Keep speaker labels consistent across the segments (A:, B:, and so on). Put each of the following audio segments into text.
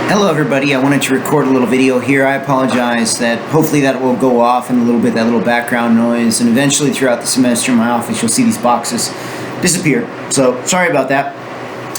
A: Hello everybody, I wanted to record a little video here. I apologize that hopefully that will go off in a little bit, that little background noise, and eventually throughout the semester in my office you'll see these boxes disappear. So sorry about that.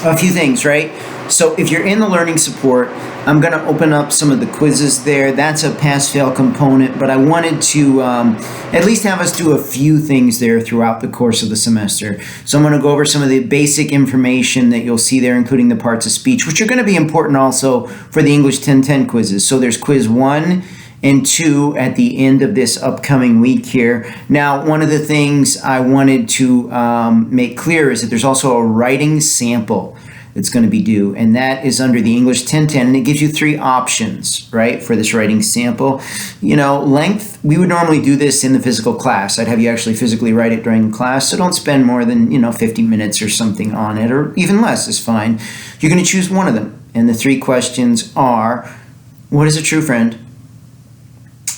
A: A few things, right? So if you're in the learning support, I'm going to open up some of the quizzes there. That's a pass-fail component, but I wanted to at least have us do a few things there throughout the course of the semester. So I'm going to go over some of the basic information that you'll see there, including the parts of speech, which are going to be important also for the English 1010 quizzes. So there's quiz 1 and 2 at the end of this upcoming week here. Now, one of the things I wanted to make clear is that there's also a writing sample that's going to be due, and that is under the English 1010, and it gives you 3 options, right, for this writing sample. You know, length, we would normally do this in the physical class. I'd have you actually physically write it during class, so don't spend more than, 50 minutes or something on it, or even less is fine. You're going to choose one of them, and the 3 questions are, what is a true friend?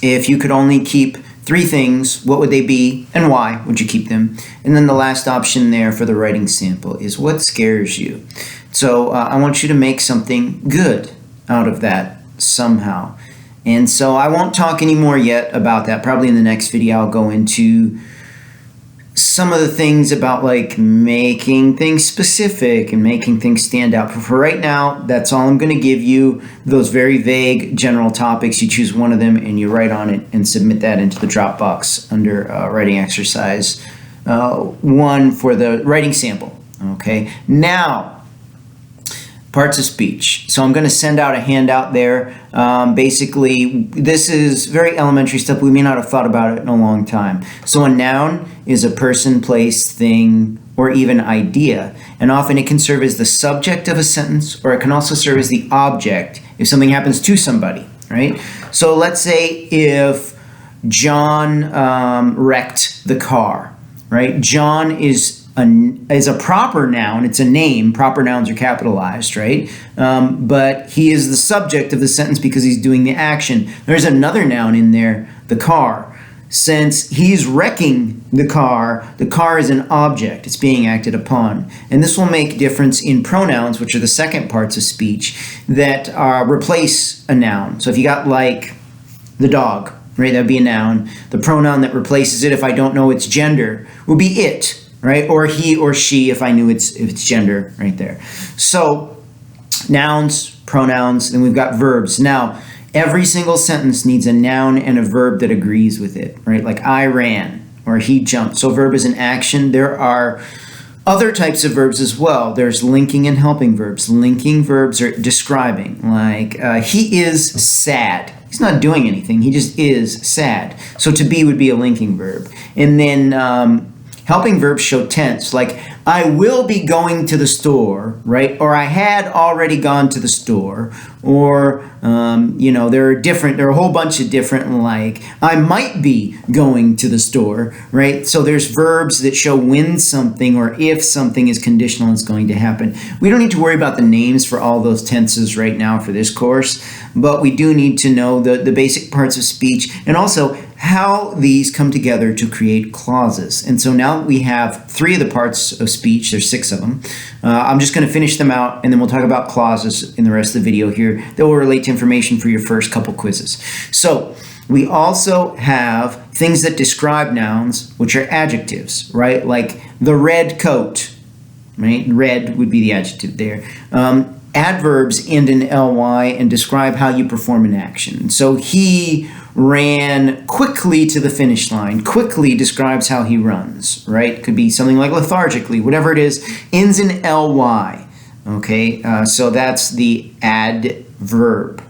A: If you could only keep 3 things, what would they be and why would you keep them? And then the last option there for the writing sample is what scares you? So I want you to make something good out of that somehow. And so I won't talk anymore yet about that. Probably in the next video I'll go into some of the things about like making things specific and making things stand out. But for right now, that's all I'm going to give you, those very vague general topics. You choose one of them and you write on it and submit that into the Dropbox under writing exercise 1 for the writing sample. Okay, now parts of speech. So I'm going to send out a handout there. Basically, this is very elementary stuff. We may not have thought about it in a long time. So a noun is a person, place, thing, or even idea. And often it can serve as the subject of a sentence, or it can also serve as the object if something happens to somebody, right? So let's say if John wrecked the car, right? John is a proper noun. It's a name. Proper nouns are capitalized, right? But he is the subject of the sentence because he's doing the action. There's another noun in there, the car. Since he's wrecking the car is an object. It's being acted upon. And this will make difference in pronouns, which are the second parts of speech, that replace a noun. So if you got like the dog, right, that would be a noun. The pronoun that replaces it, if I don't know its gender, would be it. Right, or he or she if I knew its gender right there. So nouns, pronouns, then we've got verbs. Now, every single sentence needs a noun and a verb that agrees with it, right? Like I ran or he jumped. So verb is an action. There are other types of verbs as well. There's linking and helping verbs. Linking verbs are describing, like he is sad. He's not doing anything. He just is sad. So to be would be a linking verb. And then helping verbs show tense, like I will be going to the store, right? Or I had already gone to the store. Or, there are a whole bunch of different, like I might be going to the store, right? So there's verbs that show when something or if something is conditional, it's going to happen. We don't need to worry about the names for all those tenses right now for this course, but we do need to know the basic parts of speech and also how these come together to create clauses. And so now we have 3 of the parts of speech. There's 6 of them. I'm just going to finish them out, and then we'll talk about clauses in the rest of the video here that will relate to information for your first couple quizzes. So we also have things that describe nouns, which are adjectives, right? Like the red coat, right? Red would be the adjective there. Adverbs end in ly and describe how you perform an action. So he ran quickly to the finish line. Quickly describes how he runs, right? Could be something like lethargically, whatever it is, ends in ly. Okay, so that's the adverb.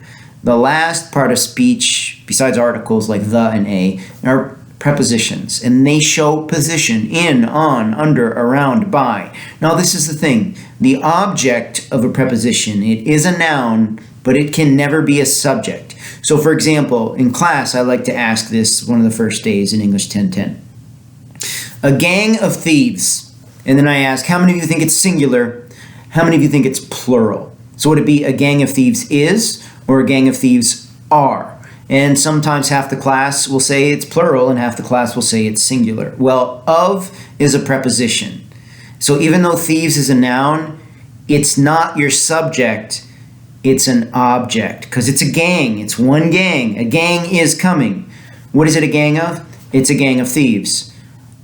A: The last part of speech, besides articles like the and a, are prepositions, and they show position, in, on, under, around, by. Now this is the thing. The object of a preposition, it is a noun, but it can never be a subject. So for example, in class, I like to ask this one of the first days in English 1010. A gang of thieves. And then I ask, how many of you think it's singular? How many of you think it's plural? So would it be a gang of thieves is, or a gang of thieves are? And sometimes half the class will say it's plural and half the class will say it's singular. Well, of is a preposition. So even though thieves is a noun, it's not your subject It's an object because it's a gang. It's one gang. A gang is coming. What is it a gang of? It's a gang of thieves.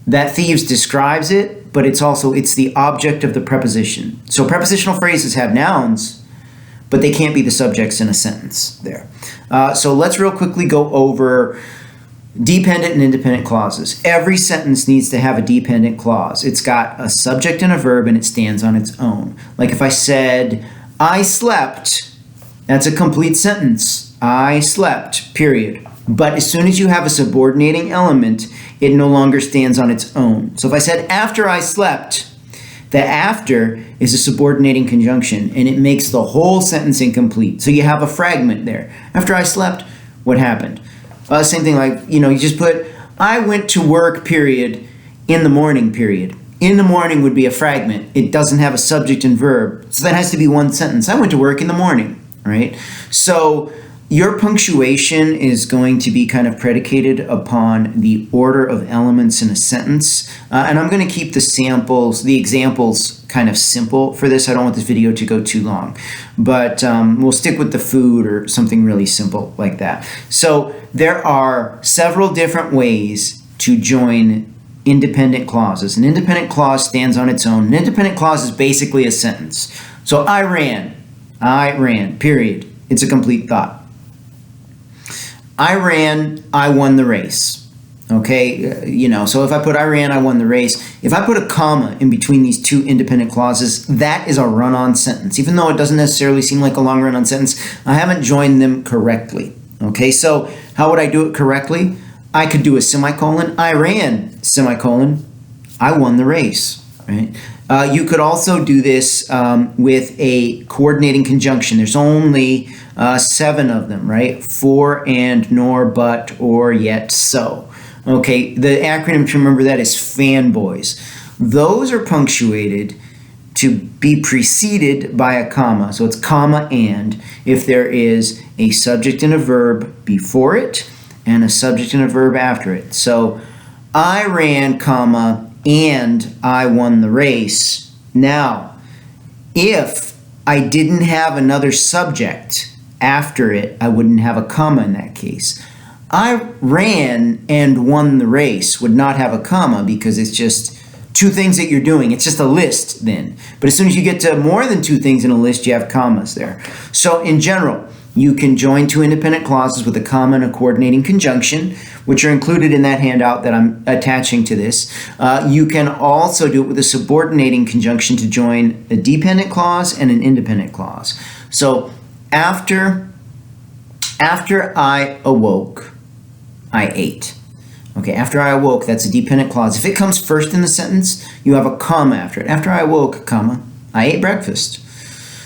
A: That thieves describes it, but it's the object of the preposition. So prepositional phrases have nouns, but they can't be the subjects in a sentence there. So let's real quickly go over dependent and independent clauses. Every sentence needs to have a dependent clause. It's got a subject and a verb, and it stands on its own. Like if I said, I slept, that's a complete sentence. I slept, period. But as soon as you have a subordinating element, it no longer stands on its own. So if I said, after I slept, the after is a subordinating conjunction, and it makes the whole sentence incomplete. So you have a fragment there. After I slept, what happened? Same thing like, you just put, I went to work, period, in the morning, period. In the morning would be a fragment. It doesn't have a subject and verb. So that has to be one sentence. I went to work in the morning, right? So your punctuation is going to be kind of predicated upon the order of elements in a sentence. And I'm going to keep the examples kind of simple for this. I don't want this video to go too long. But we'll stick with the food or something really simple like that. So there are several different ways to join independent clauses. An independent clause stands on its own. An independent clause is basically a sentence. So I ran, period. It's a complete thought. I ran, I won the race. Okay, so if I put I ran, I won the race. If I put a comma in between these two independent clauses, that is a run-on sentence. Even though it doesn't necessarily seem like a long run-on sentence, I haven't joined them correctly. Okay, so how would I do it correctly? I could do a semicolon, I ran, semicolon, I won the race, right? You could also do this with a coordinating conjunction. There's only 7 of them, right? For, and, nor, but, or, yet, so. Okay, the acronym to remember that is fanboys. Those are punctuated to be preceded by a comma. So it's comma and if there is a subject and a verb before it and a subject and a verb after it. So I ran, comma, and I won the race. Now, if I didn't have another subject after it, I wouldn't have a comma in that case. I ran and won the race would not have a comma because it's just two things that you're doing. It's just a list then. But as soon as you get to more than 2 things in a list, you have commas there. So in general, you can join 2 independent clauses with a comma and a coordinating conjunction, which are included in that handout that I'm attaching to this. You can also do it with a subordinating conjunction to join a dependent clause and an independent clause. So after I awoke, I ate. Okay, after I awoke, that's a dependent clause. If it comes first in the sentence, you have a comma after it. After I awoke, comma, I ate breakfast.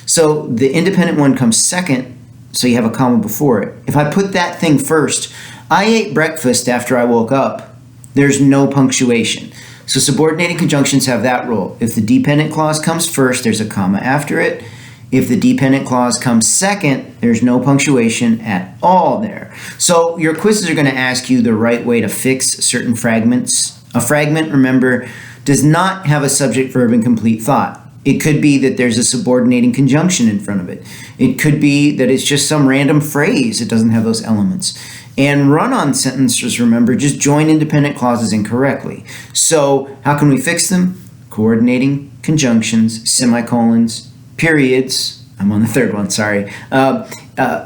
A: So the independent one comes second, so you have a comma before it. If I put that thing first, I ate breakfast after I woke up, there's no punctuation. So subordinating conjunctions have that rule. If the dependent clause comes first, there's a comma after it. If the dependent clause comes second, there's no punctuation at all there. So your quizzes are going to ask you the right way to fix certain fragments. A fragment, remember, does not have a subject, verb, and complete thought. It could be that there's a subordinating conjunction in front of it. It could be that it's just some random phrase. It doesn't have those elements. And run-on sentences, remember, just join independent clauses incorrectly. So how can we fix them? Coordinating conjunctions, semicolons, periods, I'm on the third one, sorry.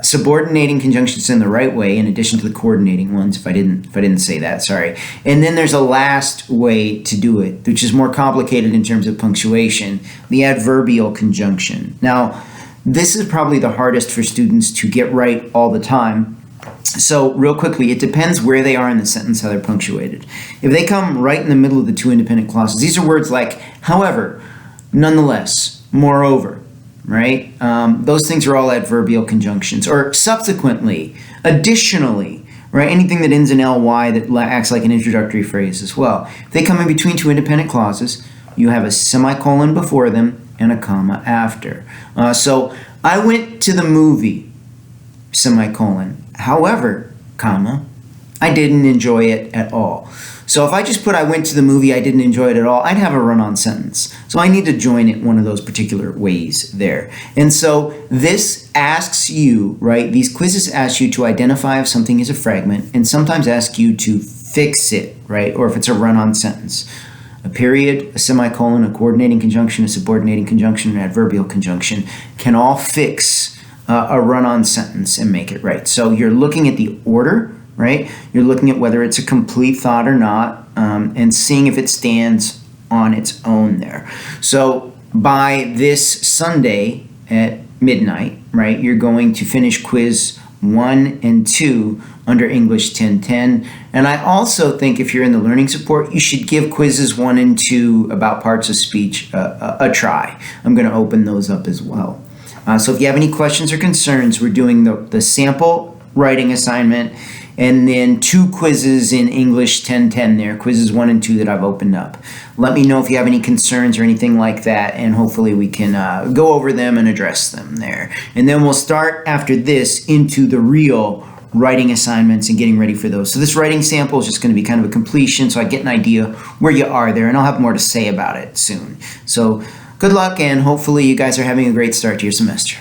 A: Subordinating conjunctions in the right way in addition to the coordinating ones, if I didn't say that, sorry. And then there's a last way to do it, which is more complicated in terms of punctuation, the adverbial conjunction. Now, this is probably the hardest for students to get right all the time. So real quickly, it depends where they are in the sentence, how they're punctuated. If they come right in the middle of the 2 independent clauses, these are words like however, nonetheless, moreover, right? Those things are all adverbial conjunctions. Or subsequently, additionally, right? Anything that ends in ly that acts like an introductory phrase as well. If they come in between 2 independent clauses, you have a semicolon before them and a comma after. So I went to the movie, semicolon. However, comma, I didn't enjoy it at all. So if I just put I went to the movie, I didn't enjoy it at all, I'd have a run-on sentence. So I need to join it one of those particular ways there. And so this asks you, right, these quizzes ask you to identify if something is a fragment and sometimes ask you to fix it, right, or if it's a run-on sentence. A period, a semicolon, a coordinating conjunction, a subordinating conjunction, an adverbial conjunction can all fix a run-on sentence and make it right. So you're looking at the order, right? You're looking at whether it's a complete thought or not, and seeing if it stands on its own there. So by this Sunday at midnight, right, you're going to finish quiz 1 and 2 under English 1010. And I also think if you're in the learning support, you should give quizzes 1 and 2 about parts of speech a try. I'm going to open those up as well. So if you have any questions or concerns, we're doing the sample writing assignment and then 2 quizzes in English 1010 there, quizzes 1 and 2 that I've opened up. Let me know if you have any concerns or anything like that, and hopefully we can go over them and address them there. And then we'll start after this into the real writing assignments and getting ready for those. So this writing sample is just going to be kind of a completion so I get an idea where you are there, and I'll have more to say about it soon. So good luck, and hopefully you guys are having a great start to your semester.